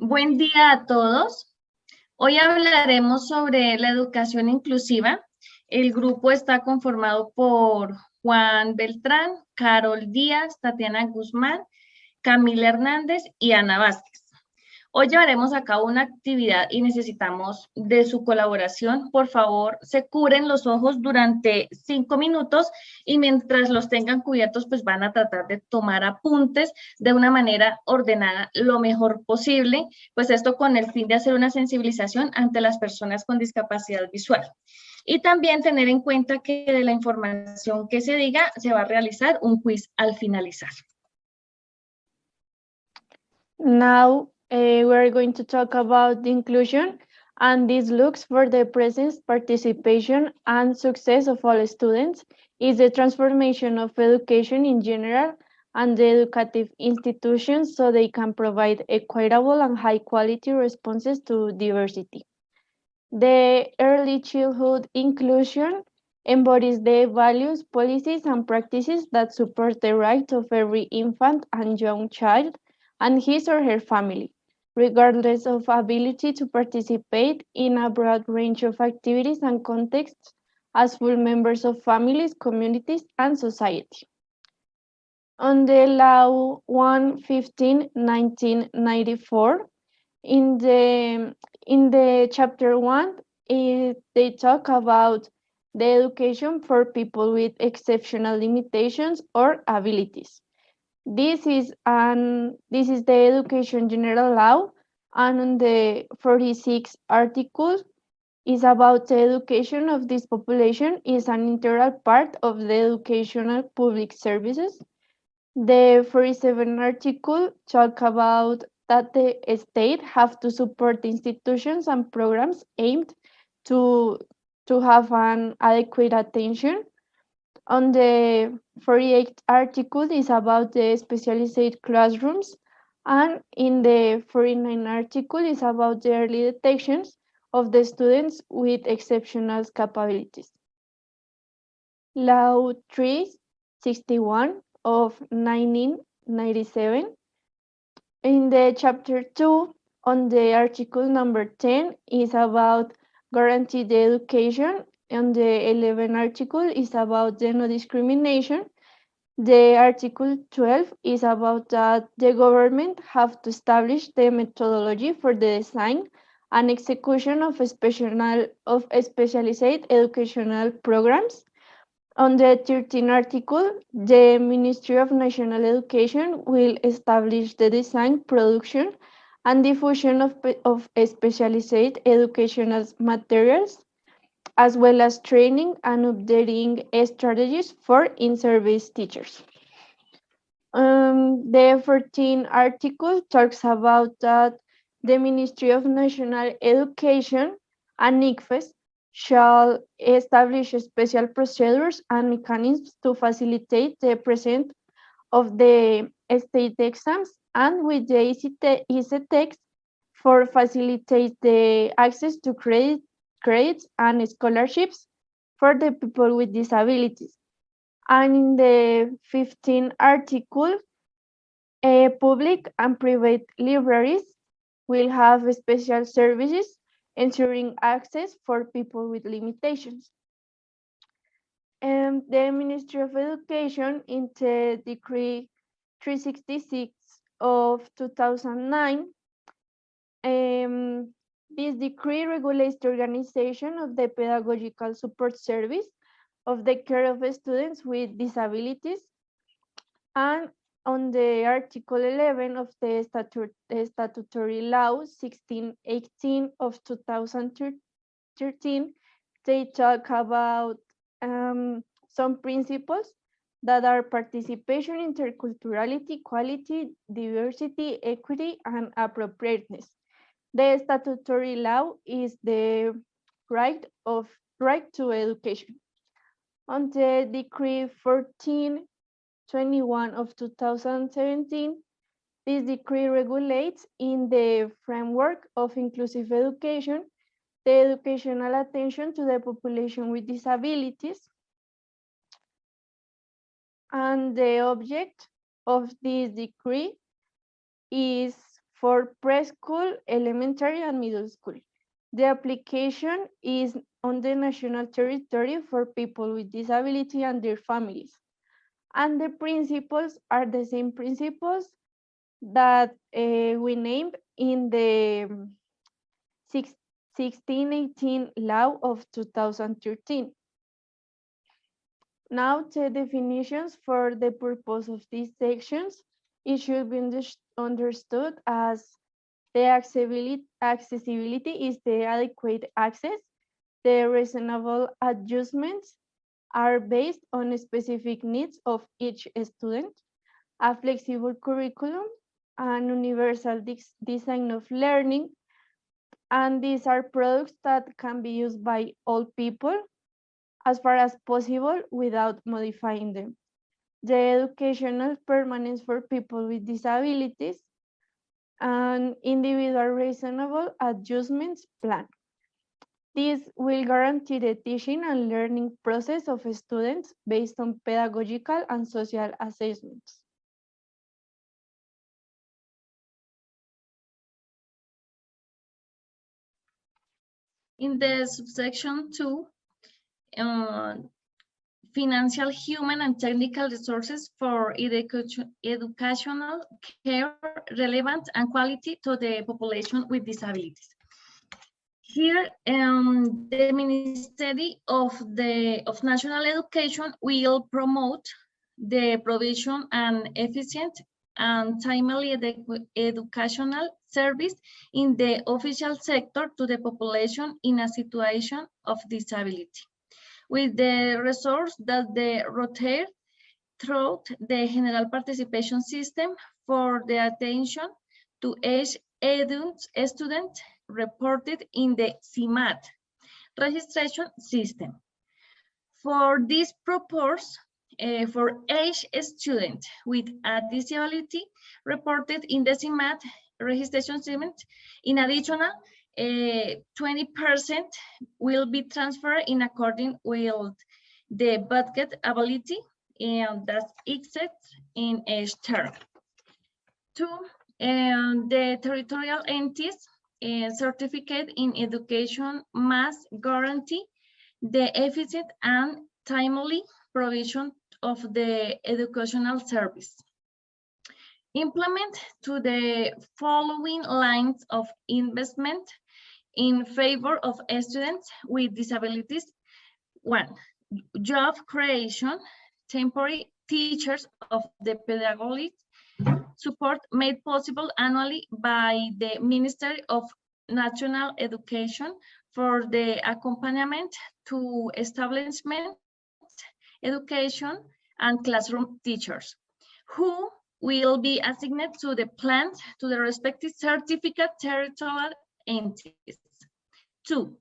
Buen día a todos. Hoy hablaremos sobre la educación inclusiva. El grupo está conformado por Juan Beltrán, Carol Díaz, Tatiana Guzmán, Camila Hernández y Ana Vázquez. Hoy llevaremos a cabo una actividad y necesitamos de su colaboración. Por favor, se cubren los ojos durante 5 minutos y mientras los tengan cubiertos, pues van a tratar de tomar apuntes de una manera ordenada lo mejor posible, pues esto con el fin de hacer una sensibilización ante las personas con discapacidad visual. Y también tener en cuenta que de la información que se diga, se va a realizar un quiz al finalizar. Now we're going to talk about the inclusion, and this looks for the presence, participation, and success of all students, is the transformation of education in general and the educative institutions so they can provide equitable and high quality responses to diversity. The early childhood inclusion embodies the values, policies, and practices that support the rights of every infant and young child and his or her family, regardless of ability to participate in a broad range of activities and contexts as full members of families, communities, and society. On the Law 115/1994, in the chapter 1, they talk about the education for people with exceptional limitations or abilities. This is the Education General Law, and on the 46th article is about the education of this population is an integral part of the educational public services. The 47th article talk about that the state have to support institutions and programs aimed to have an adequate attention. On the 48th article is about the specialized classrooms, and in the 49th article is about the early detections of the students with exceptional capabilities. Law 361 of 1997. In the chapter 2, on the article number 10 is about guaranteed education, and the 11th article is about the no discrimination. The article 12 is about that the government have to establish the methodology for the design and execution of specialized educational programs. On the 13th article, the Ministry of National Education will establish the design, production, and diffusion of specialized educational materials, as well as training and updating strategies for in-service teachers. The 14th article talks about that the Ministry of National Education and ICFES shall establish special procedures and mechanisms to facilitate the present of the state exams, and with the easy text for facilitate the access to credits and scholarships for the people with disabilities. And in the 15th article, public and private libraries will have special services ensuring access for people with limitations. And the Ministry of Education, in the Decree 366 of 2009, this decree regulates the organization of the pedagogical support service of the care of students with disabilities. And on the Article 11 of the Statutory Law 1618 of 2013, they talk about some principles that are participation, interculturality, equality, diversity, equity, and appropriateness. The statutory law is the right to education. On the Decree 1421 of 2017, this decree regulates in the framework of inclusive education the educational attention to the population with disabilities. And the object of this decree is for preschool, elementary, and middle school. The application is on the national territory for people with disability and their families. And the principles are the same principles that we named in the 1618 law of 2013. Now the definitions for the purpose of these sections, it should be understood as the accessibility is the adequate access. The reasonable adjustments are based on specific needs of each student, a flexible curriculum, an universal design of learning, and these are products that can be used by all people as far as possible without modifying them. The educational permanence for people with disabilities and individual reasonable adjustments plan. This will guarantee the teaching and learning process of students based on pedagogical and social assessments. In the subsection 2, financial, human, and technical resources for educational care relevant and quality to the population with disabilities. Here, the Ministry of National Education will promote the provision and efficient and timely educational service in the official sector to the population in a situation of disability, with the resource that they rotate through the general participation system for the attention to each student reported in the CIMAT registration system. For this purpose, for each student with a disability reported in the CIMAT registration system, in addition, 20% will be transferred in accordance with the budget ability, and that's exists in each term. Two, the territorial entities certificate in education must guarantee the efficient and timely provision of the educational service. Implement to the following lines of investment in favor of students with disabilities. 1, job creation, temporary teachers of the pedagogic support made possible annually by the Ministry of National Education for the accompaniment to establishment, education, and classroom teachers, who will be assigned to the plans to the respective certificate territorial entities. 2,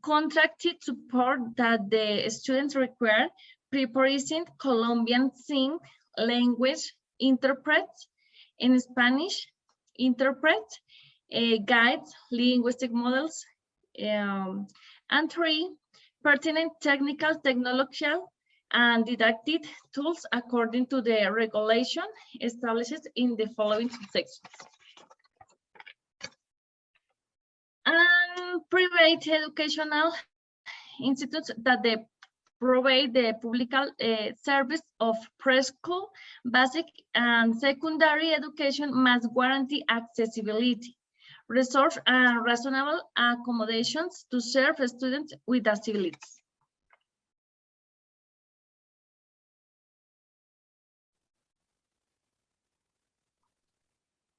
contracted support that the students require, preparing Colombian Sign language interprets in Spanish, interpret, guides, linguistic models, and 3, pertinent technical, technological, and didactic tools according to the regulation established in the following sections. And private educational institutes that they provide the public service of preschool, basic, and secondary education must guarantee accessibility, resource, and reasonable accommodations to serve students with disabilities.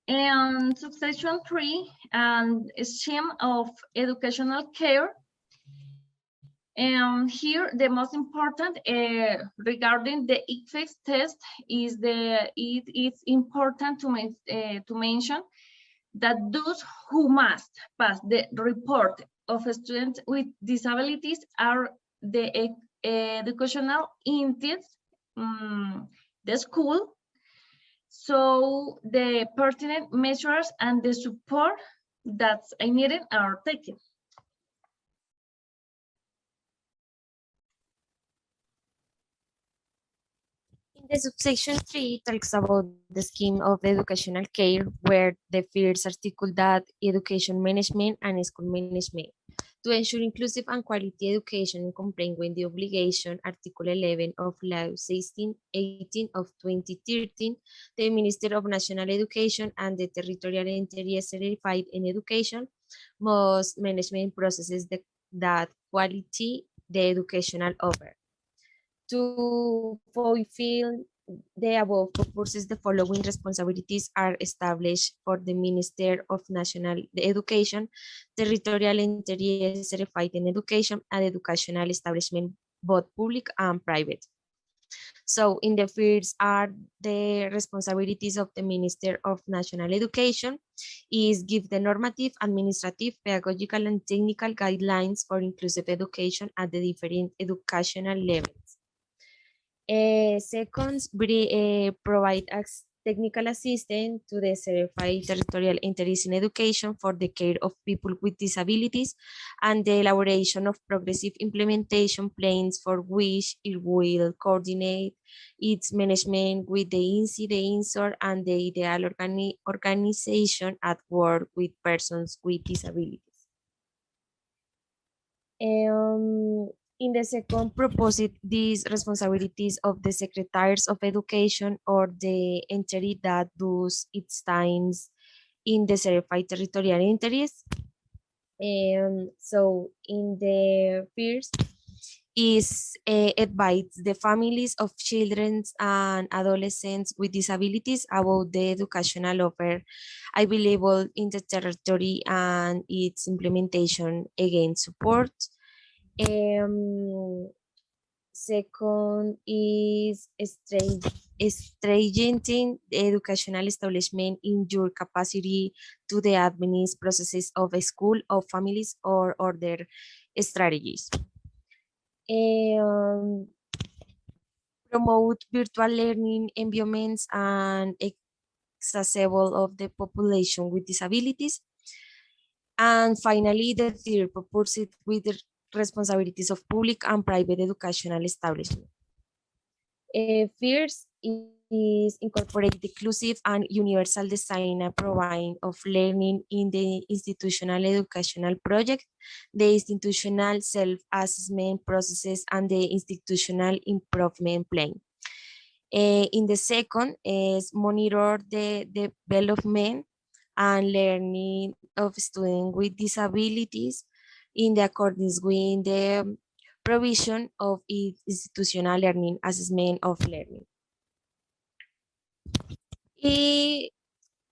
And subsection 3, and scheme of educational care. And here, the most important regarding the ICFEX test is it is important to mention that those who must pass the report of students with disabilities are the educational entities, the school. So the pertinent measures and the support that's needed are taken. In The subsection 3 talks about the scheme of educational care, where the first article that education management and school management. To ensure inclusive and quality education and complying with the obligation, Article 11 of Law 1618 of 2013, the Minister of National Education and the territorial entities certified in education must management processes that quality the educational offer. To fulfill the above purposes, the following responsibilities are established for the Minister of National Education, territorial entities certified in education, and educational establishment, both public and private. So in the fields are the responsibilities of the Minister of National Education is give the normative, administrative, pedagogical, and technical guidelines for inclusive education at the different educational levels. Second, provide technical assistance to the certified territorial entities in education for the care of people with disabilities and the elaboration of progressive implementation plans for which it will coordinate its management with the INSI, the INSOR, and the ideal organization at work with persons with disabilities. In the second proposed, these responsibilities of the secretaries of education or the entity that does its times in the certified territorial entities. So in the first is advise the families of children and adolescents with disabilities about the educational offer available in the territory and its implementation against support. Second is strengthening the educational establishment in your capacity to the administer processes of a school, of families, or other strategies. Promote virtual learning environments and accessible of the population with disabilities. And finally, the third pursuit with the responsibilities of public and private educational establishment. First is incorporate the inclusive and universal design and providing of learning in the institutional educational project, the institutional self-assessment processes, and the institutional improvement plan. In the second is monitor the development and learning of students with disabilities in the accordance with the provision of institutional learning assessment of learning.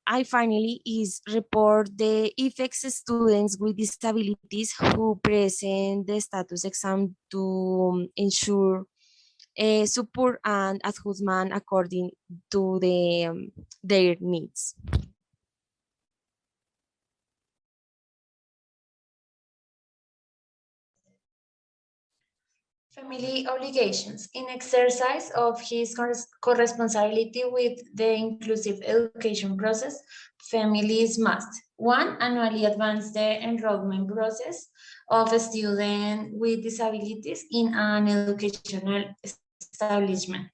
I finally is report the effects students with disabilities who present the status exam to ensure support and adjustment according to their needs. Family obligations. In exercise of his corresponsibility with the inclusive education process, families must: 1. Annually advance the enrollment process of a student with disabilities in an educational establishment.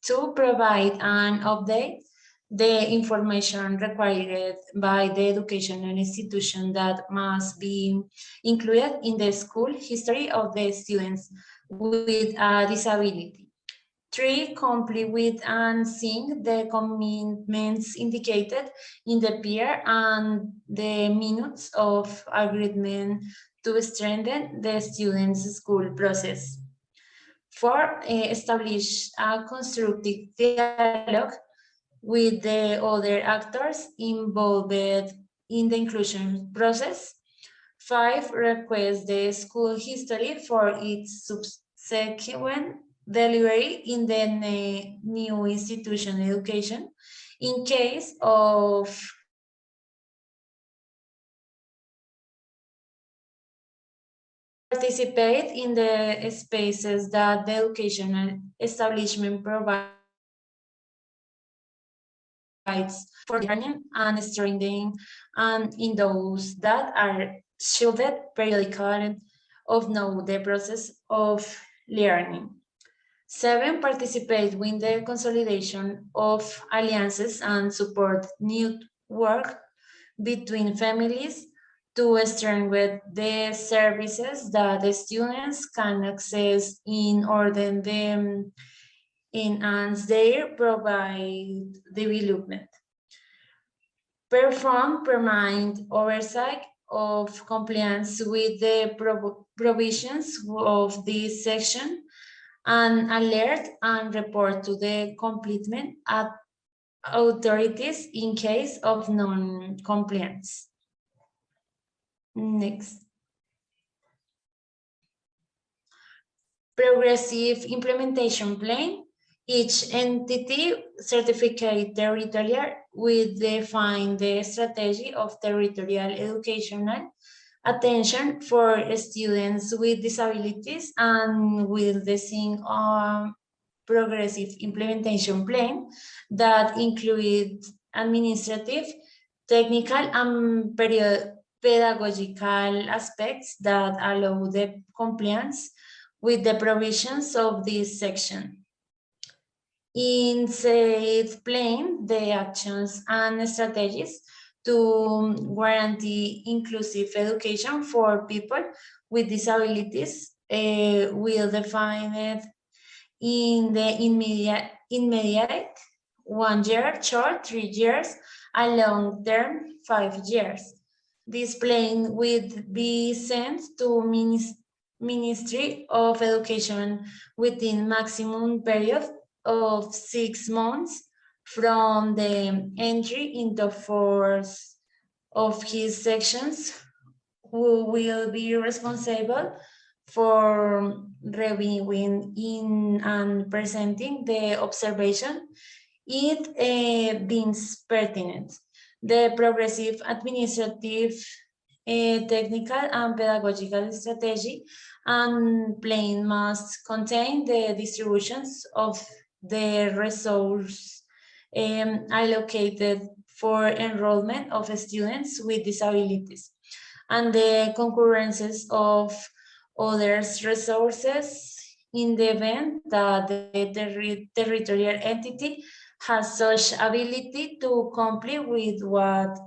2. Provide and update the information required by the educational institution that must be included in the school history of the students with a disability. 3. Comply with and sync the commitments indicated in the peer and the minutes of agreement to strengthen the student's school process. 4. Establish a constructive dialogue with the other actors involved in the inclusion process. 5. Request the school history for its subsequent delivery in the new institution education. In case of participate in the spaces that the educational establishment provides for learning and strengthening, and in those that are shielded periodically of know the process of learning. 7, participate with the consolidation of alliances and support new work between families to strengthen the services that the students can access in order to enhance their provide development. Perform permanent oversight of compliance with the provisions of this section and alert and report to the completement at authorities in case of non-compliance. Next. Progressive implementation plan. Each entity certificate territorial will define the strategy of territorial educational attention for students with disabilities and will design a progressive implementation plan that includes administrative, technical, and pedagogical aspects that allow the compliance with the provisions of this section. In said plan, the actions and strategies to guarantee inclusive education for people with disabilities will define it in the immediate 1 year, short 3 years, and long term 5 years. This plan will be sent to Ministry of Education within maximum period of 6 months from the entry into force of his sections, who will be responsible for reviewing in and presenting the observation it deems pertinent. The progressive administrative, technical and pedagogical strategy and plan must contain the distributions of the resource allocated for enrollment of students with disabilities and the concurrences of other resources in the event that the territorial entity has such ability to comply with what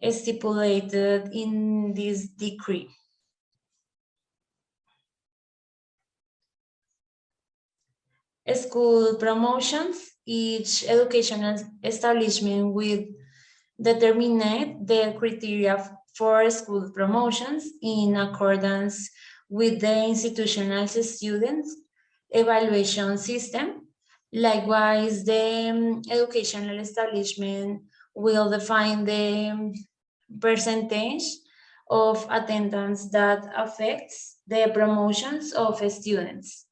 is stipulated in this decree. School promotions. Each educational establishment will determine the criteria for school promotions in accordance with the institutional students evaluation system. Likewise, the educational establishment will define the percentage of attendance that affects the promotions of students.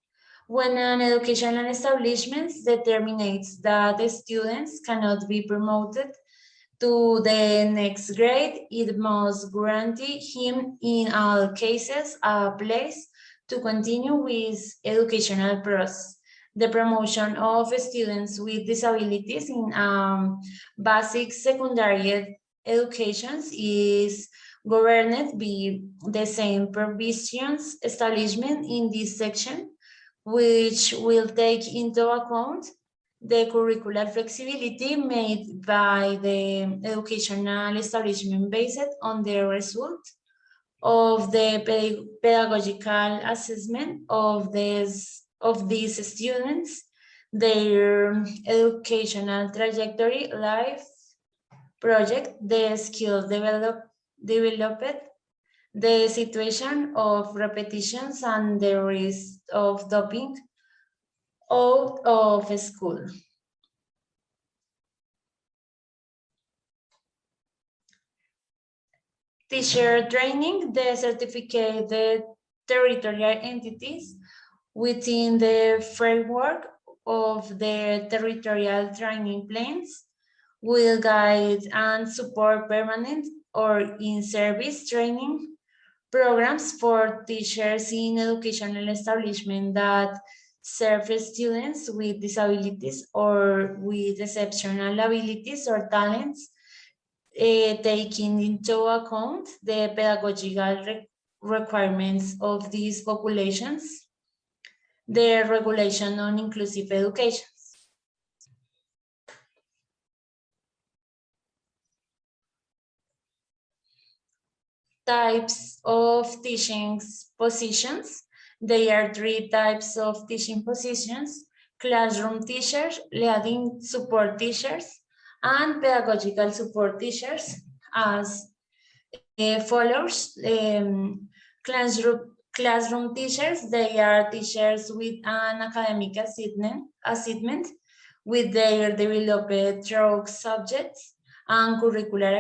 When an educational establishment determines that the students cannot be promoted to the next grade, it must guarantee him in all cases a place to continue with educational process. The promotion of students with disabilities in basic secondary education is governed by the same provisions establishment in this section, which will take into account the curricular flexibility made by the educational establishment based on the result of the pedagogical assessment of these students, their educational trajectory, life project, the skill developed, the situation of repetitions, and the risk of dropping out of school. Teacher training, the certificated territorial entities within the framework of the territorial training plans will guide and support permanent or in-service training programs for teachers in educational establishments that serve students with disabilities or with exceptional abilities or talents, taking into account the pedagogical requirements of these populations. the regulation on inclusive education. Types of teaching positions. There are 3 types of teaching positions: classroom teachers, learning support teachers, and pedagogical support teachers as follows. Classroom teachers, they are teachers with an academic achievement with their developed through subjects and curricular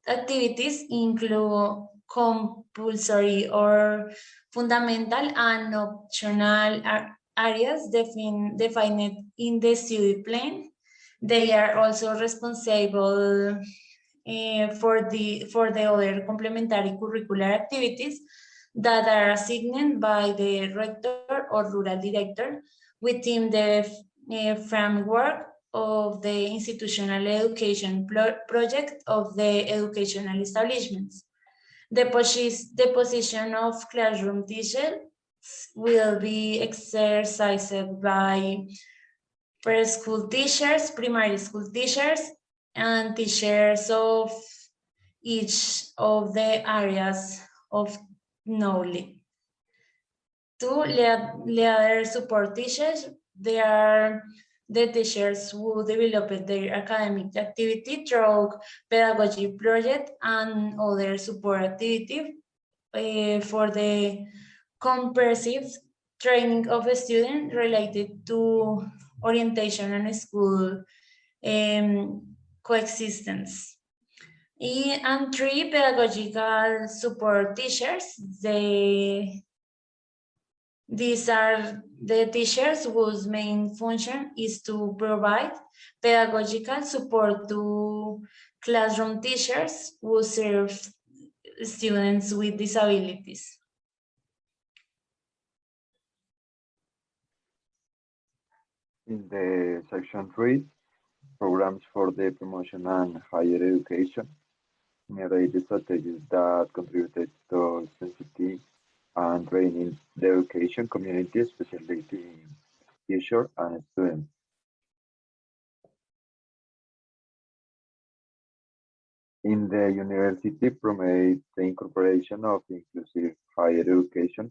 activities include compulsory or fundamental and optional areas defined in the study plan. They are also responsible for the other complementary curricular activities that are assigned by the rector or rural director within the framework of the institutional education project of the educational establishments. The position of classroom teacher will be exercised by preschool teachers, primary school teachers, and teachers of each of the areas of knowledge. 2, leader support teachers. They are the teachers who develop their academic activity through pedagogy project and other support activity for the comprehensive training of a student related to orientation and school coexistence. And 3, pedagogical support teachers. These are the teachers whose main function is to provide pedagogical support to classroom teachers who serve students with disabilities. In the section 3, programs for the promotion and higher education, narrate the strategies that contributed to sensitivity and training the education community, especially the teacher and students. In the university, promote the incorporation of inclusive higher education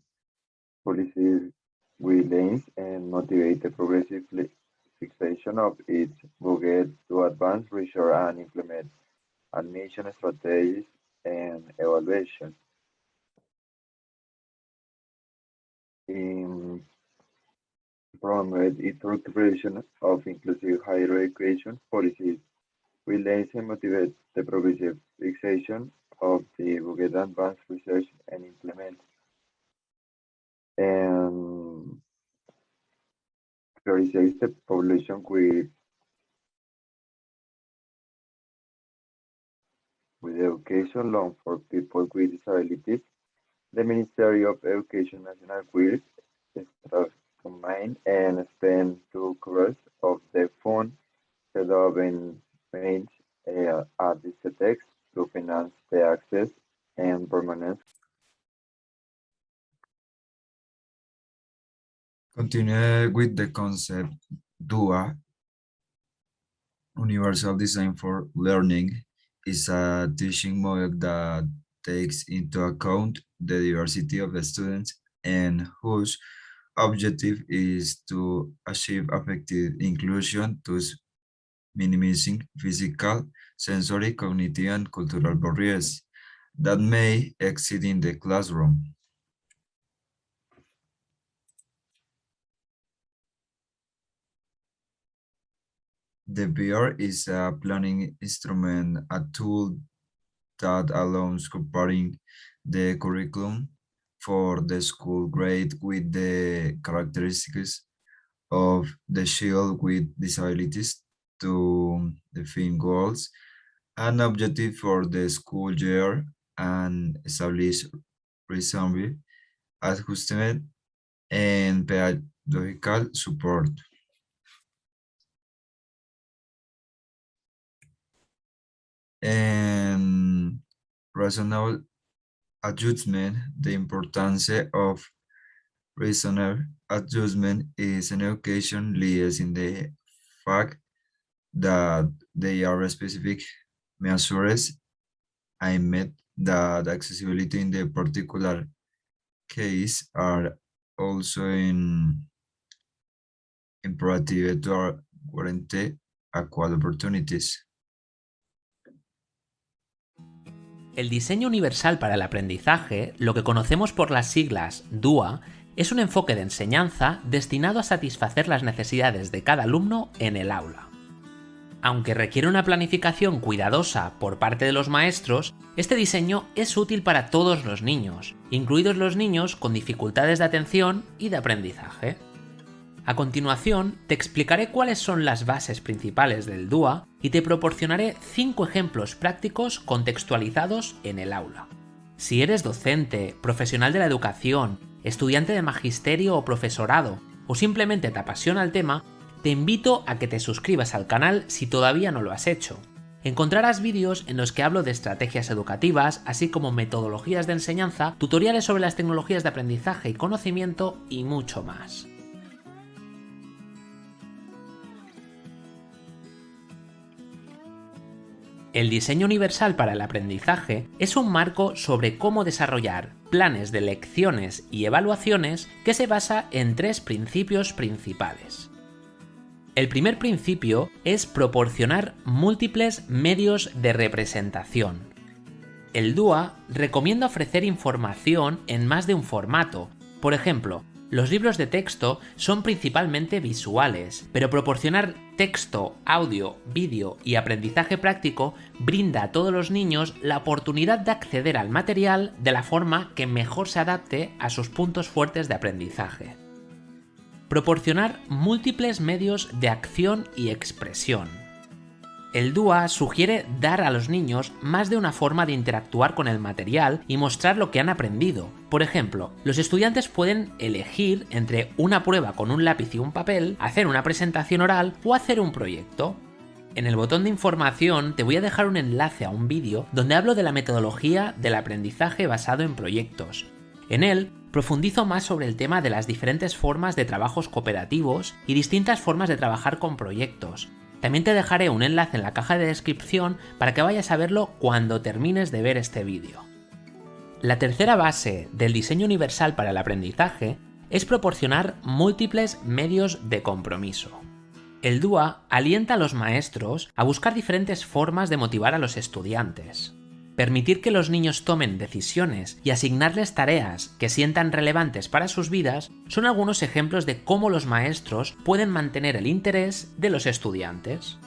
policies with aims and motivate the progressive fixation of its budget to advance research and implement admission strategies and evaluation. In promote its incorporation of inclusive higher education policies will aim and motivate the progressive fixation of the budget advanced research and implement and prioritize the population with education loan for people with disabilities. The Ministry of Education National will examine and spend 2/3 of the fund development at this text to finance the access and permanence. Continue with the concept DUA. Universal Design for Learning is a teaching model that takes into account the diversity of the students and whose objective is to achieve effective inclusion to minimizing physical, sensory, cognitive, and cultural barriers that may exist in the classroom. The VR is a planning instrument, a tool that allows comparing the curriculum for the school grade with the characteristics of the child with disabilities to define goals and objective for the school year and establish reasonable adjustment and pedagogical support. And reasonable adjustment, the importance of reasonable adjustment is an education lies in the fact that they are specific measures aimed that accessibility in the particular case are also imperative to guarantee equal opportunities. El diseño universal para el aprendizaje, lo que conocemos por las siglas DUA, es un enfoque de enseñanza destinado a satisfacer las necesidades de cada alumno en el aula. Aunque requiere una planificación cuidadosa por parte de los maestros, este diseño es útil para todos los niños, incluidos los niños con dificultades de atención y de aprendizaje. A continuación, te explicaré cuáles son las bases principales del DUA y te proporcionaré 5 ejemplos prácticos contextualizados en el aula. Si eres docente, profesional de la educación, estudiante de magisterio o profesorado, o simplemente te apasiona el tema, te invito a que te suscribas al canal si todavía no lo has hecho. Encontrarás vídeos en los que hablo de estrategias educativas, así como metodologías de enseñanza, tutoriales sobre las tecnologías de aprendizaje y conocimiento y mucho más. El diseño universal para el aprendizaje es un marco sobre cómo desarrollar planes de lecciones y evaluaciones que se basa en 3 principios principales. El primer principio es proporcionar múltiples medios de representación. El DUA recomienda ofrecer información en más de un formato. Por ejemplo, los libros de texto son principalmente visuales, pero proporcionar texto, audio, vídeo y aprendizaje práctico brinda a todos los niños la oportunidad de acceder al material de la forma que mejor se adapte a sus puntos fuertes de aprendizaje. Proporcionar múltiples medios de acción y expresión. El DUA sugiere dar a los niños más de una forma de interactuar con el material y mostrar lo que han aprendido. Por ejemplo, los estudiantes pueden elegir entre una prueba con un lápiz y un papel, hacer una presentación oral o hacer un proyecto. En el botón de información te voy a dejar un enlace a un vídeo donde hablo de la metodología del aprendizaje basado en proyectos. En él profundizo más sobre el tema de las diferentes formas de trabajos cooperativos y distintas formas de trabajar con proyectos. También te dejaré un enlace en la caja de descripción para que vayas a verlo cuando termines de ver este vídeo. La tercera base del diseño universal para el aprendizaje es proporcionar múltiples medios de compromiso. El DUA alienta a los maestros a buscar diferentes formas de motivar a los estudiantes. Permitir que los niños tomen decisiones y asignarles tareas que sientan relevantes para sus vidas son algunos ejemplos de cómo los maestros pueden mantener el interés de los estudiantes.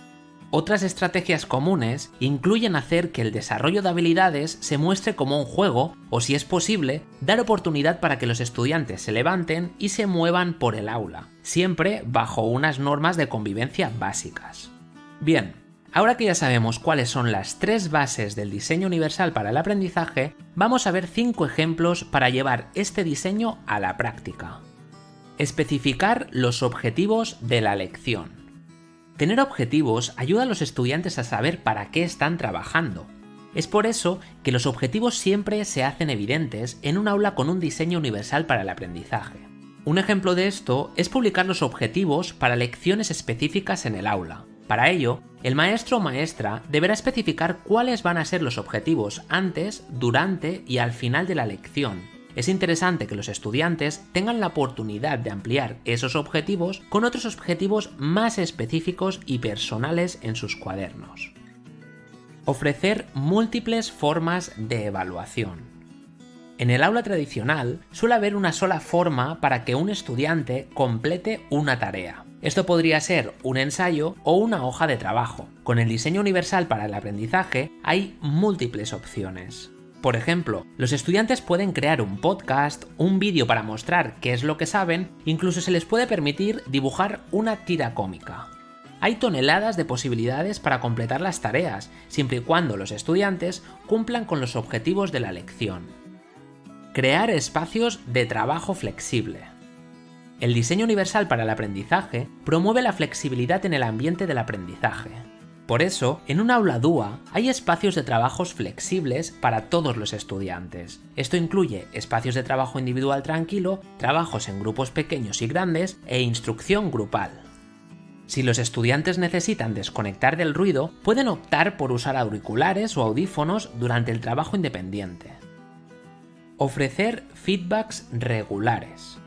Otras estrategias comunes incluyen hacer que el desarrollo de habilidades se muestre como un juego o, si es posible, dar oportunidad para que los estudiantes se levanten y se muevan por el aula, siempre bajo unas normas de convivencia básicas. Bien. Ahora que ya sabemos cuáles son las 3 bases del diseño universal para el aprendizaje, vamos a ver 5 ejemplos para llevar este diseño a la práctica. Especificar los objetivos de la lección. Tener objetivos ayuda a los estudiantes a saber para qué están trabajando. Es por eso que los objetivos siempre se hacen evidentes en un aula con un diseño universal para el aprendizaje. Un ejemplo de esto es publicar los objetivos para lecciones específicas en el aula. Para ello, el maestro o maestra deberá especificar cuáles van a ser los objetivos antes, durante y al final de la lección. Es interesante que los estudiantes tengan la oportunidad de ampliar esos objetivos con otros objetivos más específicos y personales en sus cuadernos. Ofrecer múltiples formas de evaluación. En el aula tradicional suele haber una sola forma para que un estudiante complete una tarea. Esto podría ser un ensayo o una hoja de trabajo. Con el diseño universal para el aprendizaje hay múltiples opciones. Por ejemplo, los estudiantes pueden crear un podcast, un vídeo para mostrar qué es lo que saben, incluso se les puede permitir dibujar una tira cómica. Hay toneladas de posibilidades para completar las tareas, siempre y cuando los estudiantes cumplan con los objetivos de la lección. Crear espacios de trabajo flexible. El diseño universal para el aprendizaje promueve la flexibilidad en el ambiente del aprendizaje. Por eso, en un aula DUA hay espacios de trabajos flexibles para todos los estudiantes. Esto incluye espacios de trabajo individual tranquilo, trabajos en grupos pequeños y grandes e instrucción grupal. Si los estudiantes necesitan desconectar del ruido, pueden optar por usar auriculares o audífonos durante el trabajo independiente. Ofrecer feedbacks regulares.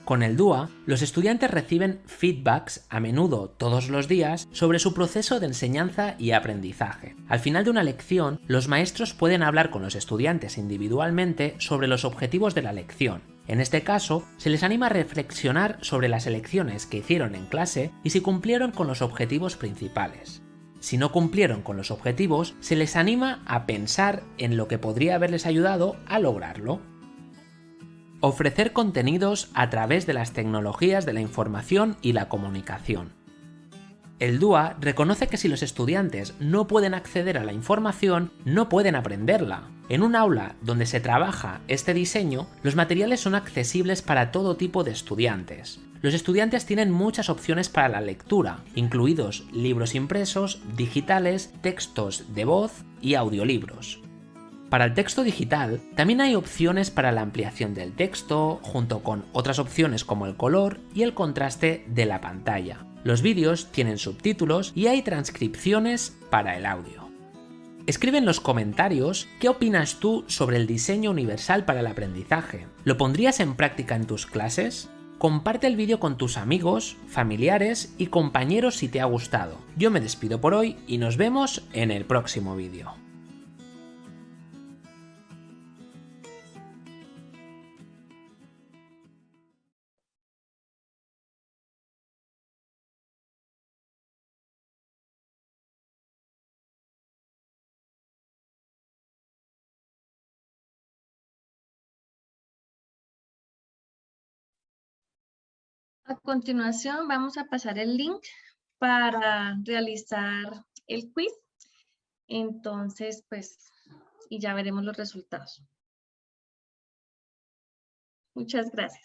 Con el DUA, los estudiantes reciben feedbacks a menudo todos los días sobre su proceso de enseñanza y aprendizaje. Al final de una lección, los maestros pueden hablar con los estudiantes individualmente sobre los objetivos de la lección. En este caso, se les anima a reflexionar sobre las elecciones que hicieron en clase y si cumplieron con los objetivos principales. Si no cumplieron con los objetivos, se les anima a pensar en lo que podría haberles ayudado a lograrlo. Ofrecer contenidos a través de las tecnologías de la información y la comunicación. El DUA reconoce que si los estudiantes no pueden acceder a la información, no pueden aprenderla. En un aula donde se trabaja este diseño, los materiales son accesibles para todo tipo de estudiantes. Los estudiantes tienen muchas opciones para la lectura, incluidos libros impresos, digitales, textos de voz y audiolibros. Para el texto digital, también hay opciones para la ampliación del texto, junto con otras opciones como el color y el contraste de la pantalla. Los vídeos tienen subtítulos y hay transcripciones para el audio. Escribe en los comentarios qué opinas tú sobre el diseño universal para el aprendizaje. ¿Lo pondrías en práctica en tus clases? Comparte el vídeo con tus amigos, familiares y compañeros si te ha gustado. Yo me despido por hoy y nos vemos en el próximo vídeo. A continuación vamos a pasar el link para realizar el quiz. Entonces, pues, y ya veremos los resultados. Muchas gracias.